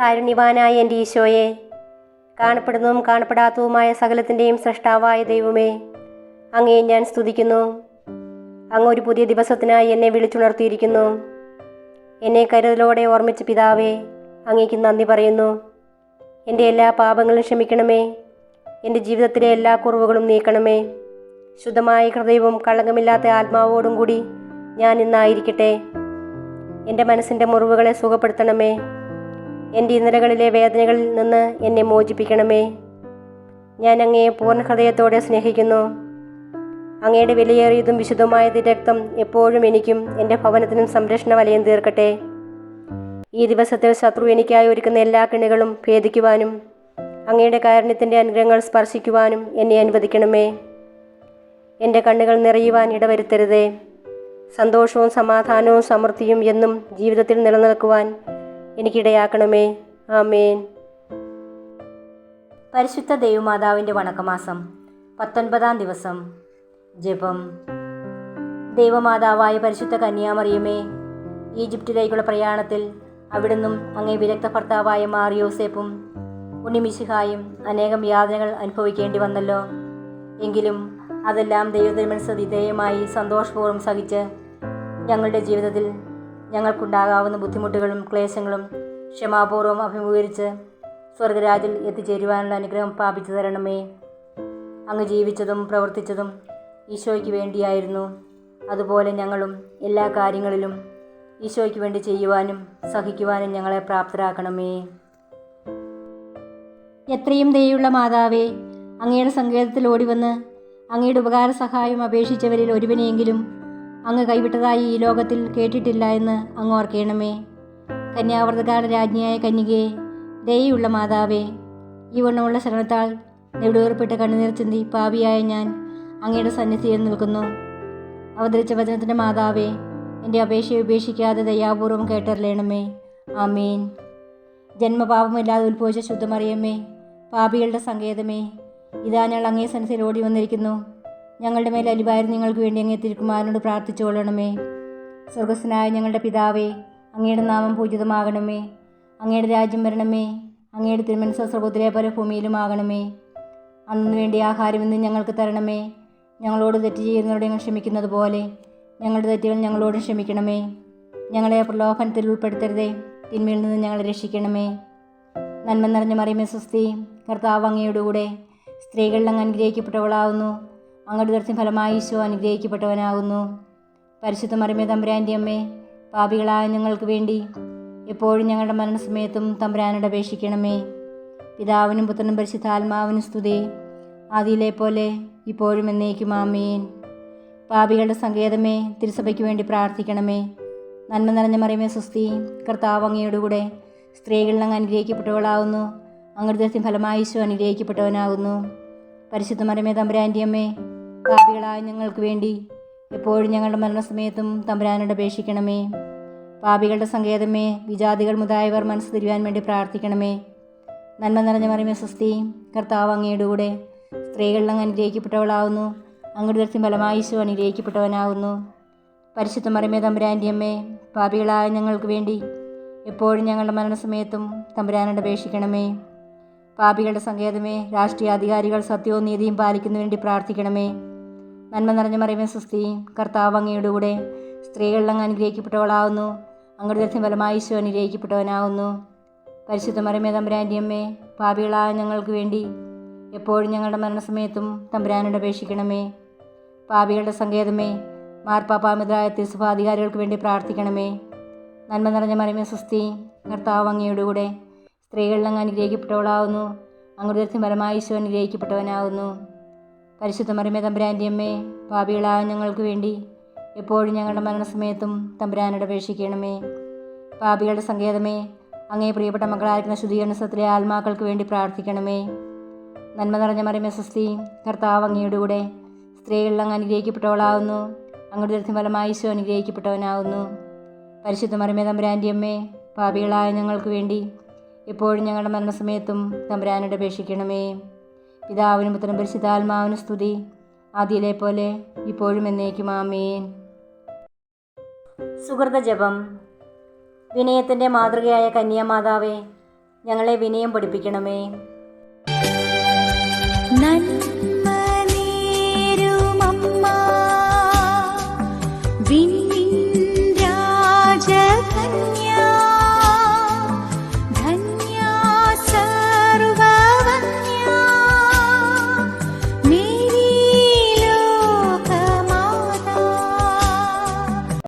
കാരുണ്യവാനായ എൻ്റെ ഈശോയെ, കാണപ്പെടുന്നതും കാണപ്പെടാത്തതുമായ സകലത്തിൻ്റെയും സൃഷ്ടാവായ ദൈവമേ, അങ്ങയെ ഞാൻ സ്തുതിക്കുന്നു. അങ്ങ് ഒരു പുതിയ ദിവസത്തിനായി എന്നെ വിളിച്ചുണർത്തിയിരിക്കുന്നു. എന്നെ കരുതലോടെ ഓർമ്മിച്ച പിതാവേ, അങ്ങേക്ക് നന്ദി പറയുന്നു. എൻ്റെ എല്ലാ പാപങ്ങളും ക്ഷമിക്കണമേ. എൻ്റെ ജീവിതത്തിലെ എല്ലാ കുറവുകളും നീക്കണമേ. ശുദ്ധമായ ഹൃദയവും കളങ്കമില്ലാത്ത ആത്മാവോടും കൂടി ഞാൻ ഇന്നായിരിക്കട്ടെ. എൻ്റെ മനസ്സിൻ്റെ മുറിവുകളെ സുഖപ്പെടുത്തണമേ. എൻ്റെ ഇന്നലകളിലെ വേദനകളിൽ നിന്ന് എന്നെ മോചിപ്പിക്കണമേ. ഞാൻ അങ്ങയെ പൂർണ്ണ ഹൃദയത്തോടെ സ്നേഹിക്കുന്നു. അങ്ങയുടെ വിലയേറിയതും വിശുദ്ധമായ രക്തം എപ്പോഴും എനിക്കും എൻ്റെ ഭവനത്തിനും സംരക്ഷണ വലയം തീർക്കട്ടെ. ഈ ദിവസത്തിൽ ശത്രു എനിക്കായി ഒരുക്കുന്ന എല്ലാ കെണികളും ഭേദിക്കുവാനും അങ്ങയുടെ കാരുണ്യത്തിൻ്റെ അനുഗ്രഹങ്ങൾ സ്പർശിക്കുവാനും എന്നെ അനുവദിക്കണമേ. എൻ്റെ കണ്ണുകൾ നിറയുവാൻ ഇടവരുത്തരുതേ. സന്തോഷവും സമാധാനവും സമൃദ്ധിയും എന്നും ജീവിതത്തിൽ നിലനിൽക്കുവാൻ എനിക്കിടയാക്കണമേ. ആമേൻ. പരിശുദ്ധ ദൈവമാതാവിൻ്റെ വണക്കമാസം 19-ാം ദിവസം. ജപം. ദൈവമാതാവായ പരിശുദ്ധ കന്യാമറിയമേ, ഈജിപ്തിലേക്കുള്ള പ്രയാണത്തിൽ അവിടുന്നും അങ്ങേ വിരക്ത ഭർത്താവായ മാർ യോസേപ്പും ഉണ്ണിമിശിഹായും അനേകം യാതനകൾ അനുഭവിക്കേണ്ടി വന്നല്ലോ. എങ്കിലും അതെല്ലാം ദൈവത്തിരുമനസ്സിന് വിധേയമായി സന്തോഷപൂർവ്വം സഹിച്ച് ഞങ്ങളുടെ ജീവിതത്തിൽ ഞങ്ങൾക്കുണ്ടാകാവുന്ന ബുദ്ധിമുട്ടുകളും ക്ലേശങ്ങളും ക്ഷമാപൂർവ്വം അഭിമുഖീകരിച്ച് സ്വർഗരാജിൽ എത്തിച്ചേരുവാനുള്ള അനുഗ്രഹം പ്രാപിച്ചു തരണമേ. അങ്ങ് ജീവിച്ചതും പ്രവർത്തിച്ചതും ഈശോയ്ക്ക് വേണ്ടിയായിരുന്നു. അതുപോലെ ഞങ്ങളും എല്ലാ കാര്യങ്ങളിലും ഈശോയ്ക്ക് വേണ്ടി ചെയ്യുവാനും സഹിക്കുവാനും ഞങ്ങളെ പ്രാപ്തരാക്കണമേ. എത്രയും ദയുള്ള മാതാവേ, അങ്ങയുടെ സങ്കേതത്തിൽ ഓടിവന്ന് അങ്ങയുടെ ഉപകാര സഹായം അപേക്ഷിച്ചവരിൽ ഒരുവനെയെങ്കിലും അങ്ങ് കൈവിട്ടതായി ഈ ലോകത്തിൽ കേട്ടിട്ടില്ല എന്ന് അങ്ങ് ഓർക്കണമേ. കന്യാവർത്തകാല രാജ്ഞിയായ കന്യകയെ, ദയുള്ള മാതാവേ, ഈ വണ്ണമുള്ള ശരണത്താൽ നെടുവേർപ്പെട്ട് കണ്ണുനീർ ചിന്തി പാപിയായ ഞാൻ അങ്ങയുടെ സന്നിധിയിൽ നിൽക്കുന്നു. അവതരിച്ച വചനത്തിൻ്റെ മാതാവേ, എൻ്റെ അപേക്ഷയെ ഉപേക്ഷിക്കാതെ ദയാപൂർവം കേട്ടറിയണമേ. ആമീൻ. ജന്മപാപമില്ലാതെ ഉത്ഭവിച്ച ശുദ്ധമറിയമ്മേ, പാപികളുടെ സങ്കേതമേ, ഇതാ ഞങ്ങൾ അങ്ങേ സന്നിധിയിൽ ഓടി വന്നിരിക്കുന്നു. ഞങ്ങളുടെ മേൽ അലിവായിരുന്നു നിങ്ങൾക്ക് വേണ്ടി അങ്ങേ തിരുക്കുമാരനോട് പ്രാർത്ഥിച്ചു കൊള്ളണമേ. സ്വർഗസ്ഥനായ ഞങ്ങളുടെ പിതാവേ, അങ്ങയുടെ നാമം പൂജിതമാകണമേ. അങ്ങയുടെ രാജ്യം വരണമേ. അങ്ങയുടെ തിരുമനസ്സ് സ്വർഗ്ഗത്തിലെ പോലെ ഭൂമിയിലുമാകണമേ. അന്നു വേണ്ടി ആഹാരം ഇന്ന് ഞങ്ങൾക്ക് തരണമേ. ഞങ്ങളോട് തെറ്റ് ചെയ്യുന്നവരോട് ഞങ്ങൾ ക്ഷമിക്കുന്നത് പോലെ ഞങ്ങളുടെ തെറ്റുകൾ ഞങ്ങളോടും ക്ഷമിക്കണമേ. ഞങ്ങളെ പ്രലോഭനത്തിൽ ഉൾപ്പെടുത്തരുതേ. തിന്മയിൽ നിന്ന് ഞങ്ങളെ രക്ഷിക്കണമേ. നന്മ നിറഞ്ഞ മറിയമേ സ്വസ്തി, കർത്താവ് അങ്ങയുടെ കൂടെ സ്ത്രീകളിൽ അങ്ങ് അനുഗ്രഹിക്കപ്പെട്ടവളാകുന്നു. അങ്ങയുടെ ഉദരത്തിൻ ഫലമായി ഈശോ അനുഗ്രഹിക്കപ്പെട്ടവനാകുന്നു. പരിശുദ്ധ മറിയമേ തമ്പുരാൻ്റെ അമ്മേ, പാപികളായ ഞങ്ങൾക്ക് വേണ്ടി എപ്പോഴും ഞങ്ങളുടെ മരണസമയത്തും തമ്പുരാനോട് അപേക്ഷിക്കണമേ. പിതാവിനും പുത്രനും പരിശുദ്ധാത്മാവിനും സ്തുതി, ആദിയിലെ പോലെ ഇപ്പോഴും എന്നേക്കും. ആമേൻ. പാപികളുടെ സങ്കേതമേ, തിരുസഭയ്ക്ക് വേണ്ടി പ്രാർത്ഥിക്കണമേ. നന്മ നിറഞ്ഞ മറിയമേ സ്വസ്തി, കർത്താവ് അങ്ങയുടെ കൂടെ സ്ത്രീകളിൽ അങ്ങ് അനുഗ്രഹിക്കപ്പെട്ടവളാകുന്നു. അങ്ങയുടെ ഉദരത്തിൻ ഫലമായി ഈശോ അനുഗ്രഹിക്കപ്പെട്ടവനാകുന്നു. പരിശുദ്ധ മറിയമേ തമ്പുരാൻ്റെ അമ്മേ, പാപികളായ ഞങ്ങൾക്ക് വേണ്ടി എപ്പോഴും ഞങ്ങളുടെ മരണസമയത്തും തമ്പുരാനോട് അപേക്ഷിക്കണമേ. പാപികളുടെ സങ്കേതമേ, വിജാതികൾ മുതലായവർ മനസ്സ് തിരുവാൻ വേണ്ടി പ്രാർത്ഥിക്കണമേ. നന്മ നിറഞ്ഞ മറിയമേ സ്വസ്തി, കർത്താവ് അങ്ങയുടെ കൂടെ സ്ത്രീകളിൽ അങ്ങ് അനുഗ്രഹിക്കപ്പെട്ടവളാകുന്നു. അങ്ങയുടെ ഉദരത്തിൻ ഫലമായി ഈശോ അനുഗ്രഹിക്കപ്പെട്ടവനാകുന്നു. പരിശുദ്ധ മറിയമേ തമ്പുരാൻ്റെ അമ്മേ, പാപികളായ ഞങ്ങൾക്ക് വേണ്ടി എപ്പോഴും ഞങ്ങളുടെ മരണസമയത്തും തമ്പുരാനോട് അപേക്ഷിക്കണമേ. പാപികളുടെ സങ്കേതമേ, രാഷ്ട്രീയ അധികാരികൾ സത്യവും നീതിയും പാലിക്കുന്നതിന് വേണ്ടി പ്രാർത്ഥിക്കണമേ. നന്മ നിറഞ്ഞ മറിയമേ സ്വസ്തി, കർത്താവ് അങ്ങയുടെ കൂടെ സ്ത്രീകളിൽ അങ്ങ് അനുഗ്രഹിക്കപ്പെട്ടവളാകുന്നു. അങ്ങയുടെ ഉദരത്തിൻ ഫലമായി ഈശോ അനുഗ്രഹിക്കപ്പെട്ടവനാകുന്നു. പരിശുദ്ധ മറിയമേ തമ്പുരാൻ്റെ അമ്മേ, പാപികളായ ഞങ്ങൾക്ക് വേണ്ടി എപ്പോഴും ഞങ്ങളുടെ മരണസമയത്തും തമ്പുരാനോട് അപേക്ഷിക്കണമേ. പാപികളുടെ സങ്കേതമേ, മാർപ്പാപ്പാമിതരായ തിരുസഭാധികാരികൾക്ക് വേണ്ടി പ്രാർത്ഥിക്കണമേ. നന്മ നിറഞ്ഞ മറിയമേ സ്വസ്തി, കർത്താവ് അങ്ങയുടെ കൂടെ സ്ത്രീകളിൽ അങ്ങ് അനുഗ്രഹിക്കപ്പെട്ടവളാകുന്നു. അങ്ങയുടെ ഉദരത്തിൻ ഫലമായി ഈശോ അനുഗ്രഹിക്കപ്പെട്ടവനാകുന്നു. പരിശുദ്ധ മറിയമേ തമ്പുരാൻ്റെ അമ്മേ, പാപികളായ ഞങ്ങൾക്ക് വേണ്ടി എപ്പോഴും ഞങ്ങളുടെ മരണസമയത്തും തമ്പുരാനോട് അപേക്ഷിക്കണമേ. പാപികളുടെ സങ്കേതമേ, അങ്ങേ പ്രിയപ്പെട്ട മക്കളായിരിക്കുന്ന ശുദ്ധീകരണത്തിലെ ആത്മാക്കൾക്ക് വേണ്ടി പ്രാർത്ഥിക്കണമേ. നന്മ നിറഞ്ഞ മറിയമേ സ്വസ്തി, കർത്താവ് അങ്ങയുടെ കൂടെ സ്ത്രീകളിൽ അങ്ങ് അനുഗ്രഹിക്കപ്പെട്ടവളാകുന്നു. അങ്ങയുടെ ഉദരത്തിൻ ഫലമായി ഈശോ അനുഗ്രഹിക്കപ്പെട്ടവനാകുന്നു. പരിശുദ്ധ മറിയമേ തമ്പുരാൻ്റെ അമ്മേ, പാപികളായ ഞങ്ങൾക്ക് വേണ്ടി എപ്പോഴും ഞങ്ങളുടെ മരണസമയത്തും തമ്പുരാനോട് അപേക്ഷിക്കണമേ. പിതാവിനും പുത്രനും പരിശുദ്ധാത്മാവിനും സ്തുതി, ആദിയിലെ പോലെ ഇപ്പോഴും എന്നേക്കും. ആമേൻ. സുഹൃത ജപം. വിനയത്തിൻ്റെ മാതൃകയായ കന്യാമാതാവേ, ഞങ്ങളെ വിനയം പഠിപ്പിക്കണമേ.